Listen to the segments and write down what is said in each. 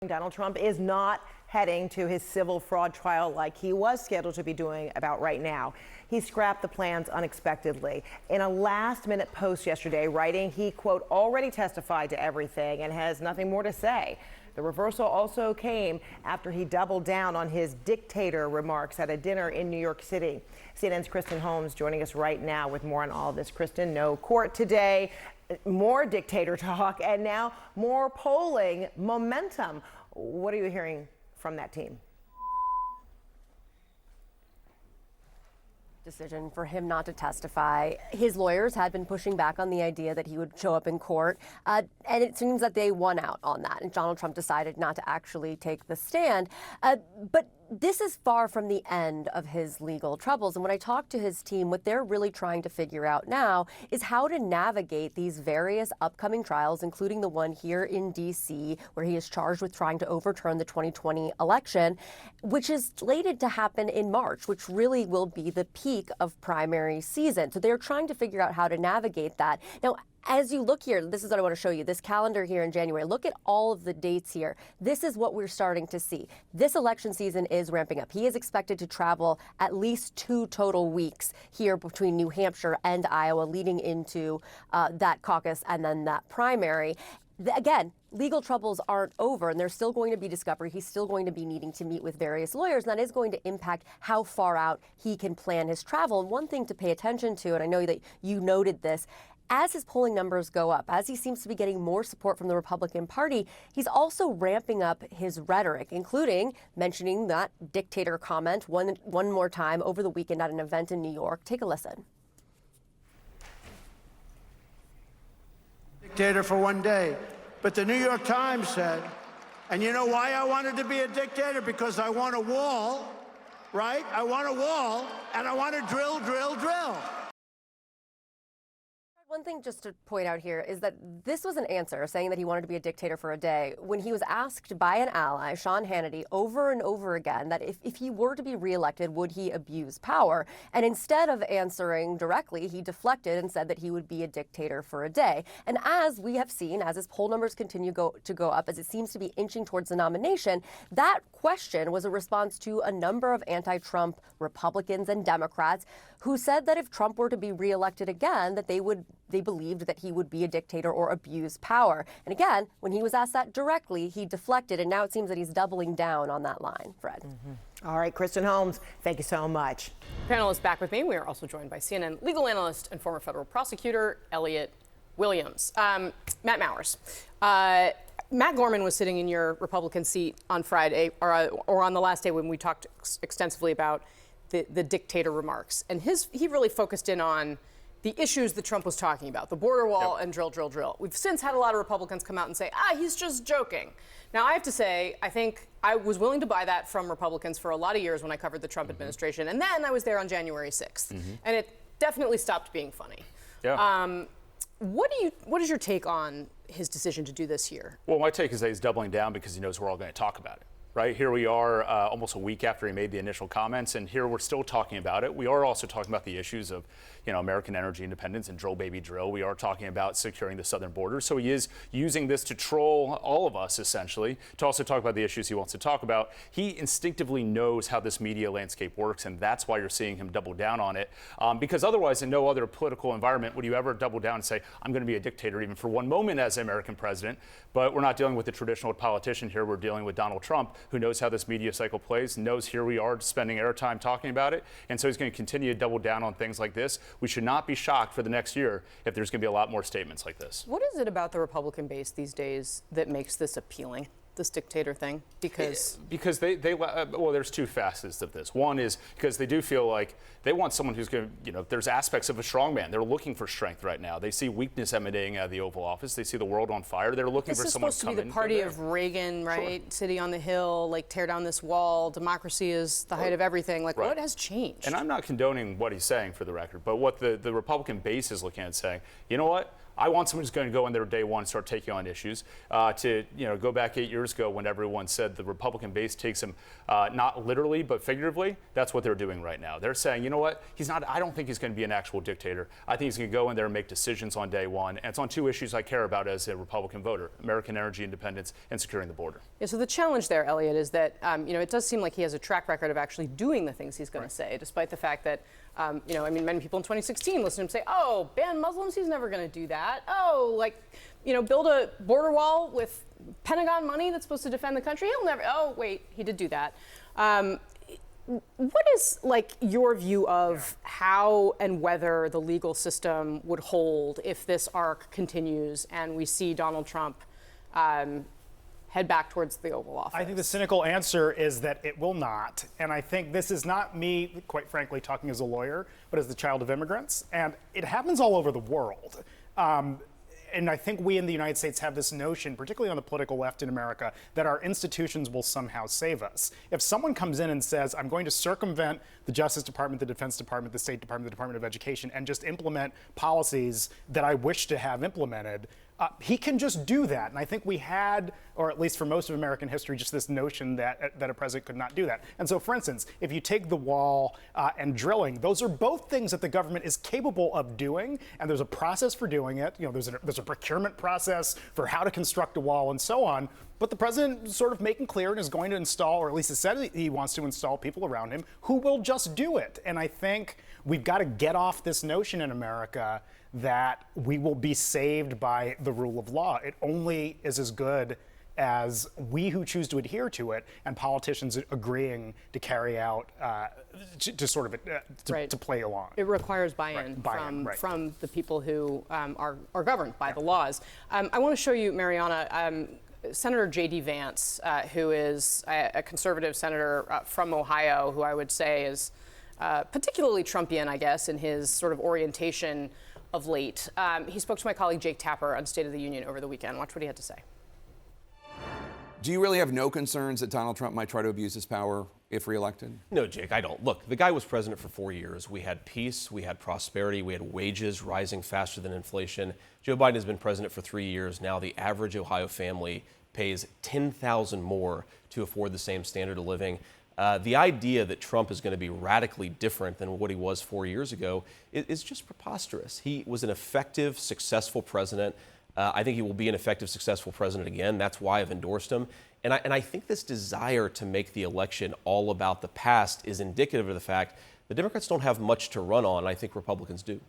Donald Trump is not heading to his civil fraud trial like he was scheduled to be doing about right now. He scrapped the plans unexpectedly. In a last-minute post yesterday, writing he, quote, already testified to everything and has nothing more to say. The reversal also came after he doubled down on his dictator remarks at a dinner in New York City. CNN's Kristen Holmes joining us right now with more on all of this. Kristen, no court today, more dictator talk, and now more polling momentum. What are you hearing from that team? Decision for him not to testify. His lawyers had been pushing back on the idea that he would show up in court, and it seems that they won out on that, and Donald Trump decided not to actually take the stand. But this is far from the end of his legal troubles. And when I talk to his team, what they're really trying to figure out now is how to navigate these various upcoming trials, including the one here in D.C., where he is charged with trying to overturn the 2020 election, which is slated to happen in March, which really will be the peak of primary season. So they're trying to figure out how to navigate that. Now, as you look here, this is what I want to show you, this calendar here in January. Look at all of the dates here. This is what we're starting to see. This election season is ramping up. He is expected to travel at least 2 total weeks here between New Hampshire and Iowa, leading into that caucus and then that primary. Again, legal troubles aren't over, and there's still going to be discovery. He's still going to be needing to meet with various lawyers, and that is going to impact how far out he can plan his travel. And one thing to pay attention to, and I know that you noted this, as his polling numbers go up, as he seems to be getting more support from the Republican Party, he's also ramping up his rhetoric, including mentioning that dictator comment one more time over the weekend at an event in New York. Take a listen. Dictator for one day. But the New York Times said, and you know why I wanted to be a dictator? Because I want a wall, right? I want a wall, and I want to drill, drill, drill. One thing just to point out here is that this was an answer saying that he wanted to be a dictator for a day when he was asked by an ally, Sean Hannity, over and over again that if he were to be reelected, would he abuse power? And instead of answering directly, he deflected and said that he would be a dictator for a day. And as we have seen, as his poll numbers continue to go up, as it seems to be inching towards the nomination, that question was a response to a number of anti-Trump Republicans and Democrats who said that if Trump were to be reelected again, that they believed that he would be a dictator or abuse power. And again, when he was asked that directly, he deflected, and now it seems that he's doubling down on that line. Fred. All right, Kristen Holmes, thank you so much. Panelists back with me. We are also joined by CNN legal analyst and former federal prosecutor Elliot Williams. Matt Mowers. Matt Gorman was sitting in your Republican seat on Friday, or on the last day when we talked extensively about the dictator remarks. And he really focused in on the issues that Trump was talking about, the border wall and drill, drill, drill. We've since had a lot of Republicans come out and say, he's just joking. Now, I have to say, I think I was willing to buy that from Republicans for a lot of years when I covered the Trump administration. And then I was there on January 6th. And it definitely stopped being funny. Yeah. What is your take on his decision to do this here? Well, my take is that he's doubling down because he knows we're all going to talk about it. Right here we are almost a week after he made the initial comments, and here we're still talking about it. We are also talking about the issues of, American energy independence and drill, baby, drill. We are talking about securing the southern border. So he is using this to troll all of us, essentially, to also talk about the issues he wants to talk about. He instinctively knows how this media landscape works, and that's why you're seeing him double down on it. Because otherwise, in no other political environment would you ever double down and say, I'm going to be a dictator even for one moment as an American president. But we're not dealing with the traditional politician here. We're dealing with Donald Trump, who knows how this media cycle plays, knows here we are spending airtime talking about it. And so he's going to continue to double down on things like this. We should not be shocked for the next year if there's going to be a lot more statements like this. What is it about the Republican base these days that makes this appealing, this dictator thing? Because there's 2 facets of this. One is because they do feel like they want someone who's going to, there's aspects of a strongman. They're looking for strength right now. They see weakness emanating out of the Oval Office. They see the world on fire. They're looking for someone to come in. This is supposed to be the party of Reagan, right? Sure. City on the Hill, like tear down this wall. Democracy is the height of everything. Like, what has changed? And I'm not condoning what he's saying for the record, but what the Republican base is looking at saying, you know what? I want someone who's going to go in there day one and start taking on issues. To go back 8 years ago when everyone said the Republican base takes him not literally but figuratively, that's what they're doing right now. They're saying, you know what, he's not. I don't think he's going to be an actual dictator. I think he's going to go in there and make decisions on day one, and it's on two issues I care about as a Republican voter: American energy independence and securing the border. Yeah, so the challenge there, Elliot, is that it does seem like he has a track record of actually doing the things he's going to say, despite the fact that many people in 2016 listened to him say, "Oh, ban Muslims, he's never going to do that. Oh, build a border wall with Pentagon money that's supposed to defend the country. He'll never. Oh, wait, he did do that." What is your view of how and whether the legal system would hold if this arc continues and we see Donald Trump head back towards the Oval Office? I think the cynical answer is that it will not. And I think this is not me, quite frankly, talking as a lawyer, but as the child of immigrants. And it happens all over the world. And I think we in the United States have this notion, particularly on the political left in America, that our institutions will somehow save us. If someone comes in and says, I'm going to circumvent the Justice Department, the Defense Department, the State Department, the Department of Education, and just implement policies that I wish to have implemented, he can just do that. And I think we had, or at least for most of American history, just this notion that a president could not do that. And so, for instance, if you take the wall and drilling, those are both things that the government is capable of doing. And there's a process for doing it. There's a procurement process for how to construct a wall and so on. But the president is sort of making clear and is going to install, or at least has said he wants to install people around him who will just do it. And I think we've got to get off this notion in America that we will be saved by the rule of law. It only is as good as we who choose to adhere to it and politicians agreeing to carry out, to play along. It requires buy-in, from the people who are governed by the laws. I want to show you, Mariana, Senator J.D. Vance, who is a conservative senator from Ohio, who I would say is particularly Trumpian, I guess, in his sort of orientation of late. He spoke to my colleague Jake Tapper on State of the Union over the weekend. Watch what he had to say. Do you really have no concerns that Donald Trump might try to abuse his power if reelected? No, Jake, I don't. Look, the guy was president for 4 years. We had peace, we had prosperity, we had wages rising faster than inflation. Joe Biden has been president for 3 years. Now the average Ohio family pays $10,000 more to afford the same standard of living. The idea that Trump is going to be radically different than what he was 4 years ago is just preposterous. He was an effective, successful president. I think he will be an effective, successful president again. That's why I've endorsed him. And I think this desire to make the election all about the past is indicative of the fact the Democrats don't have much to run on. I think Republicans do.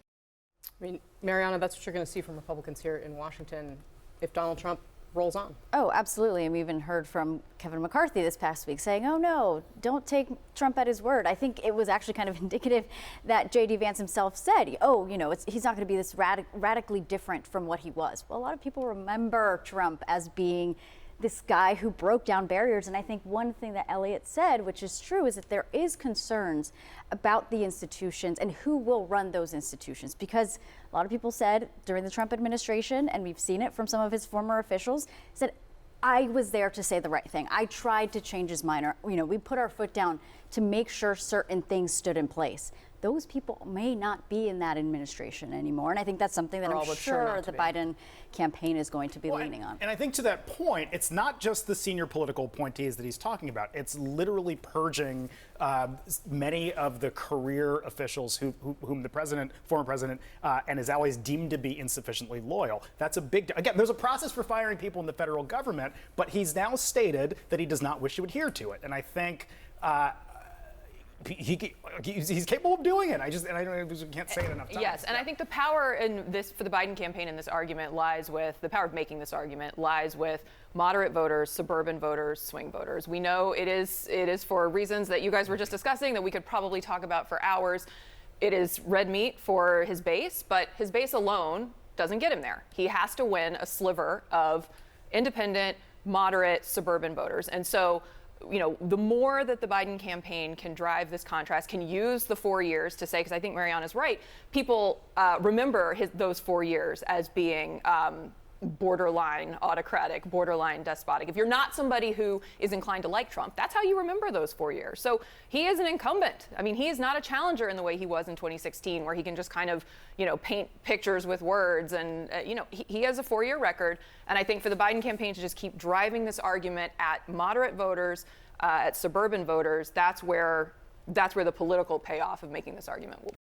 I mean, Mariana, that's what you're going to see from Republicans here in Washington if Donald Trump rolls on. Oh, absolutely. And we even heard from Kevin McCarthy this past week saying, oh, no, don't take Trump at his word. I think it was actually kind of indicative that J.D. Vance himself said, he's not going to be this radically different from what he was. Well, a lot of people remember Trump as being this guy who broke down barriers. And I think one thing that Elliot said, which is true, is that there is concerns about the institutions and who will run those institutions. Because a lot of people said during the Trump administration, and we've seen it from some of his former officials, said, I was there to say the right thing. I tried to change his mind. Or, we put our foot down to make sure certain things stood in place. Those people may not be in that administration anymore. And I think that's something that I'm sure the Biden campaign is going to be leaning on. And I think to that point, it's not just the senior political appointees that he's talking about. It's literally purging many of the career officials whom the former president, and his allies deemed to be insufficiently loyal. That's a big, again, there's a process for firing people in the federal government, but he's now stated that he does not wish to adhere to it. And I think he's capable of doing it. I can't say it enough times. Yes, and I think the power in this for the Biden campaign in this argument lies with the power of making this argument lies with moderate voters, suburban voters, swing voters. We know it is for reasons that you guys were just discussing that we could probably talk about for hours. It is red meat for his base, but his base alone doesn't get him there. He has to win a sliver of independent, moderate, suburban voters. And so the more that the Biden campaign can drive this contrast, can use the 4 years to say, because I think Mariana's right, people remember those 4 years as being borderline autocratic, borderline despotic. If you're not somebody who is inclined to like Trump, that's how you remember those 4 years. So he is an incumbent. I mean, he is not a challenger in the way he was in 2016, where he can just kind of, paint pictures with words. And, he has a 4-year record. And I think for the Biden campaign to just keep driving this argument at moderate voters, at suburban voters, that's where the political payoff of making this argument will be.